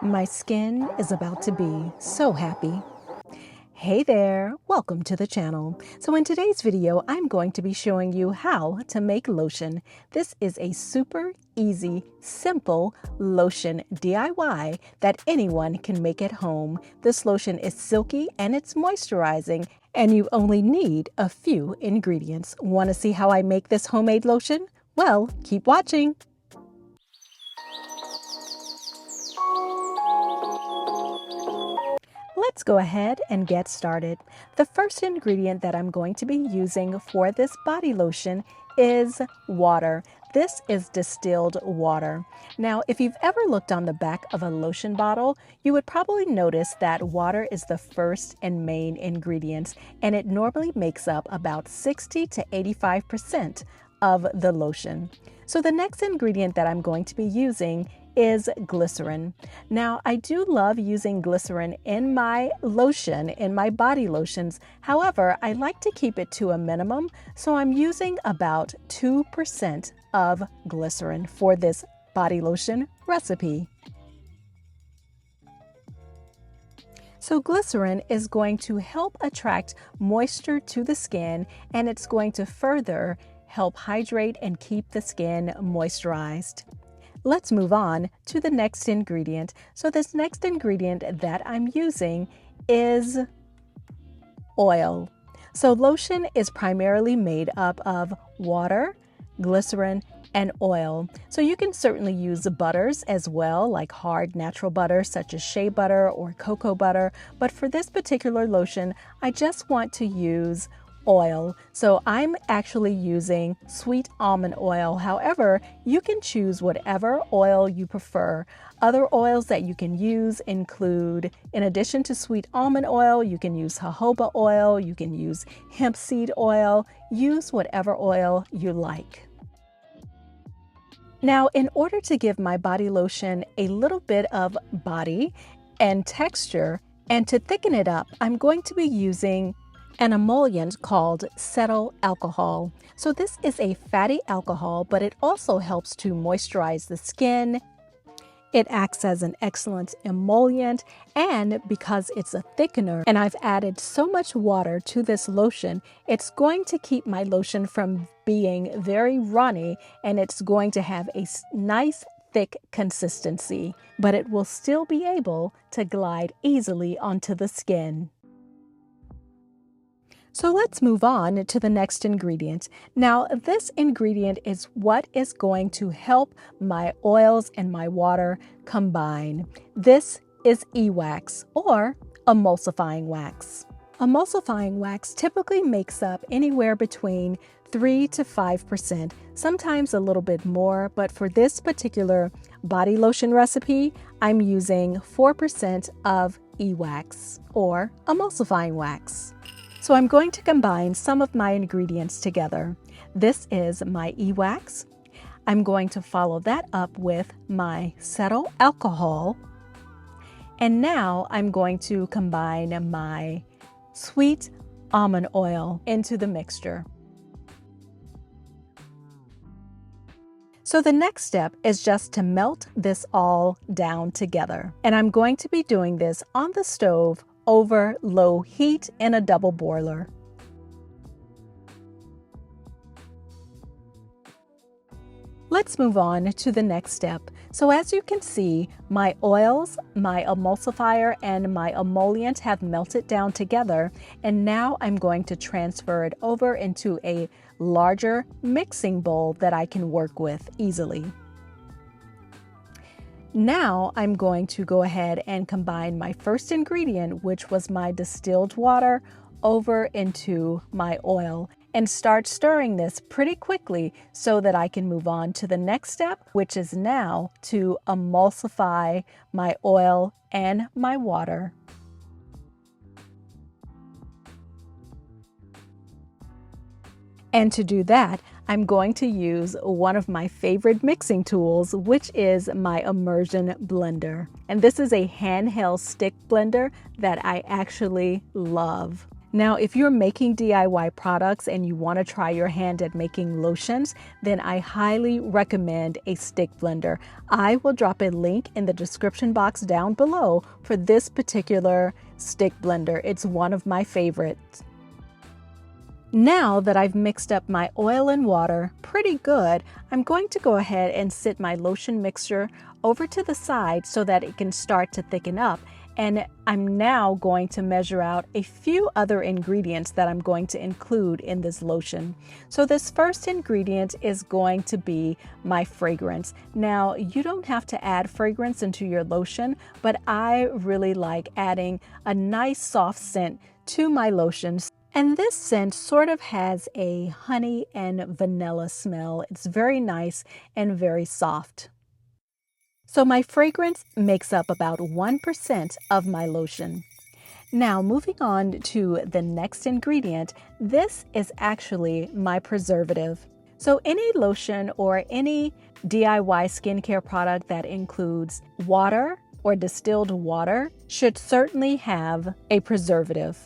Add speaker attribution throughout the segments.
Speaker 1: My skin is about to be so happy. Hey there, welcome to the channel. So in today's video, I'm going to be showing you how to make lotion. This is a super easy, simple lotion DIY that anyone can make at home. This lotion is silky and it's moisturizing, and you only need a few ingredients. Want to see how I make this homemade lotion? Well, keep watching. Let's go ahead and get started. The first ingredient that I'm going to be using for this body lotion is water. This is distilled water. Now, if you've ever looked on the back of a lotion bottle, you would probably notice that water is the first and main ingredient, and it normally makes up about 60 to 85% of the lotion. So the next ingredient that I'm going to be using is glycerin. Now, I do love using glycerin in my lotion, in my body lotions. However, I like to keep it to a minimum, so I'm using about 2% of glycerin for this body lotion recipe. So glycerin is going to help attract moisture to the skin, and it's going to further help hydrate and keep the skin moisturized. Let's move on to the next ingredient. So this next ingredient that I'm using is oil. So lotion is primarily made up of water, glycerin, and oil. So you can certainly use butters as well, like hard natural butter such as shea butter or cocoa butter. But for this particular lotion, I just want to use oil. So I'm actually using sweet almond oil. However, you can choose whatever oil you prefer. Other oils that you can use include, in addition to sweet almond oil, you can use jojoba oil, you can use hemp seed oil, use whatever oil you like. Now, in order to give my body lotion a little bit of body and texture and to thicken it up, I'm going to be using an emollient called cetyl alcohol. So this is a fatty alcohol, but it also helps to moisturize the skin. It acts as an excellent emollient, and because it's a thickener and I've added so much water to this lotion, it's going to keep my lotion from being very runny, and it's going to have a nice thick consistency, but it will still be able to glide easily onto the skin. So let's move on to the next ingredient. Now, this ingredient is what is going to help my oils and my water combine. This is e-wax, or emulsifying wax. Emulsifying wax typically makes up anywhere between 3 to 5%, sometimes a little bit more, but for this particular body lotion recipe, I'm using 4% of e-wax, or emulsifying wax. So I'm going to combine some of my ingredients together. This is my e-wax. I'm going to follow that up with my cetyl alcohol. And now I'm going to combine my sweet almond oil into the mixture. So the next step is just to melt this all down together. And I'm going to be doing this on the stove over low heat in a double boiler. Let's move on to the next step. So as you can see, my oils, my emulsifier, and my emollient have melted down together, and now I'm going to transfer it over into a larger mixing bowl that I can work with easily. Now I'm going to go ahead and combine my first ingredient, which was my distilled water, over into my oil and start stirring this pretty quickly so that I can move on to the next step, which is now to emulsify my oil and my water. And to do that, I'm going to use one of my favorite mixing tools, which is my immersion blender. And this is a handheld stick blender that I actually love. Now, if you're making DIY products and you want to try your hand at making lotions, then I highly recommend a stick blender. I will drop a link in the description box down below for this particular stick blender. It's one of my favorites. Now that I've mixed up my oil and water pretty good, I'm going to go ahead and sit my lotion mixture over to the side so that it can start to thicken up. And I'm now going to measure out a few other ingredients that I'm going to include in this lotion. So this first ingredient is going to be my fragrance. Now, you don't have to add fragrance into your lotion, but I really like adding a nice soft scent to my lotions. And this scent sort of has a honey and vanilla smell. It's very nice and very soft. So my fragrance makes up about 1% of my lotion. Now moving on to the next ingredient, this is actually my preservative. So any lotion or any DIY skincare product that includes water or distilled water should certainly have a preservative.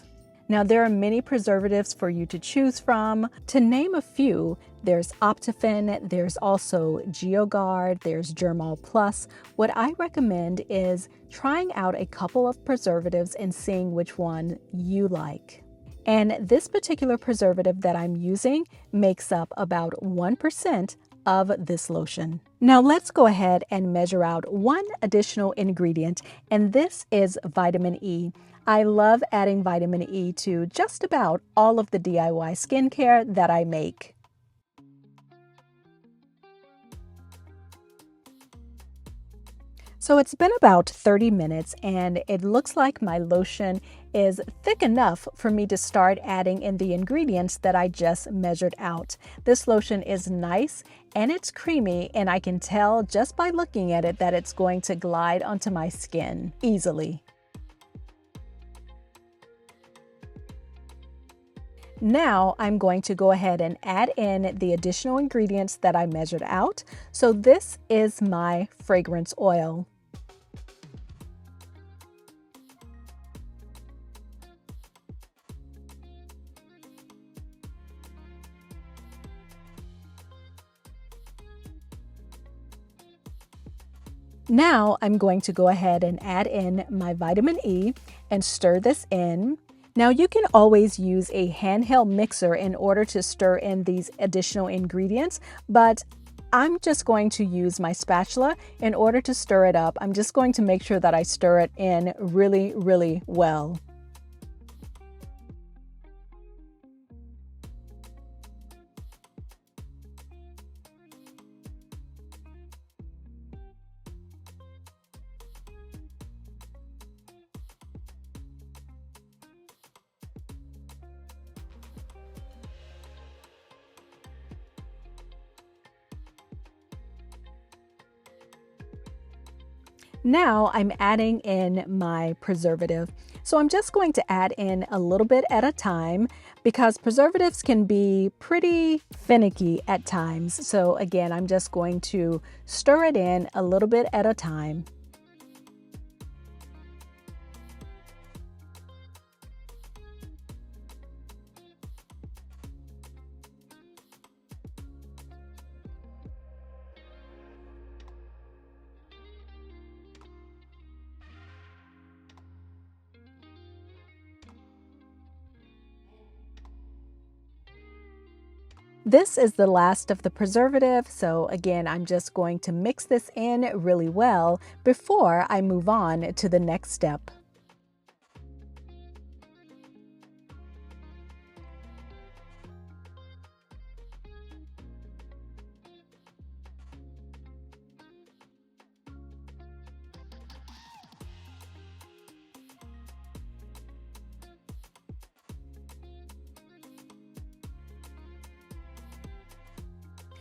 Speaker 1: Now, there are many preservatives for you to choose from. To name a few, there's Optifin, there's also GeoGuard, there's Germall Plus. What I recommend is trying out a couple of preservatives and seeing which one you like. And this particular preservative that I'm using makes up about 1% of this lotion. Now let's go ahead and measure out one additional ingredient, and this is vitamin E. I love adding vitamin E to just about all of the DIY skincare that I make. So it's been about 30 minutes and it looks like my lotion is thick enough for me to start adding in the ingredients that I just measured out. This lotion is nice and it's creamy, and I can tell just by looking at it that it's going to glide onto my skin easily. Now I'm going to go ahead and add in the additional ingredients that I measured out. So this is my fragrance oil. Now I'm going to go ahead and add in my vitamin E and stir this in. Now you can always use a handheld mixer in order to stir in these additional ingredients, but I'm just going to use my spatula in order to stir it up. I'm just going to make sure that I stir it in really, really well. Now I'm adding in my preservative. So I'm just going to add in a little bit at a time because preservatives can be pretty finicky at times. So again, I'm just going to stir it in a little bit at a time. This is the last of the preservative, so again, I'm just going to mix this in really well before I move on to the next step.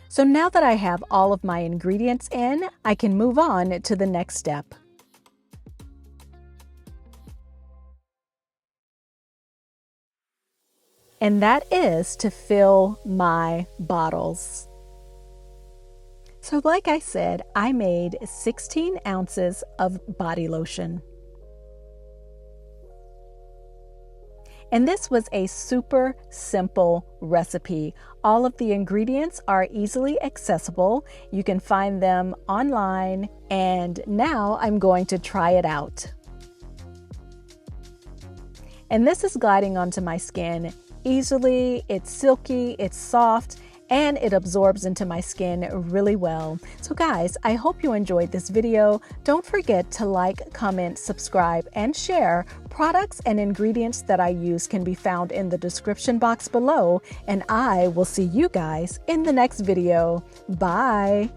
Speaker 1: So now that I have all of my ingredients in, I can move on to the next step. And that is to fill my bottles. So like I said, I made 16 ounces of body lotion. And this was a super simple recipe. All of the ingredients are easily accessible. You can find them online, and now I'm going to try it out. And this is gliding onto my skin easily. It's silky, it's soft, and it absorbs into my skin really well. So guys, I hope you enjoyed this video. Don't forget to like, comment, subscribe, and share. Products and ingredients that I use can be found in the description box below, and I will see you guys in the next video. Bye!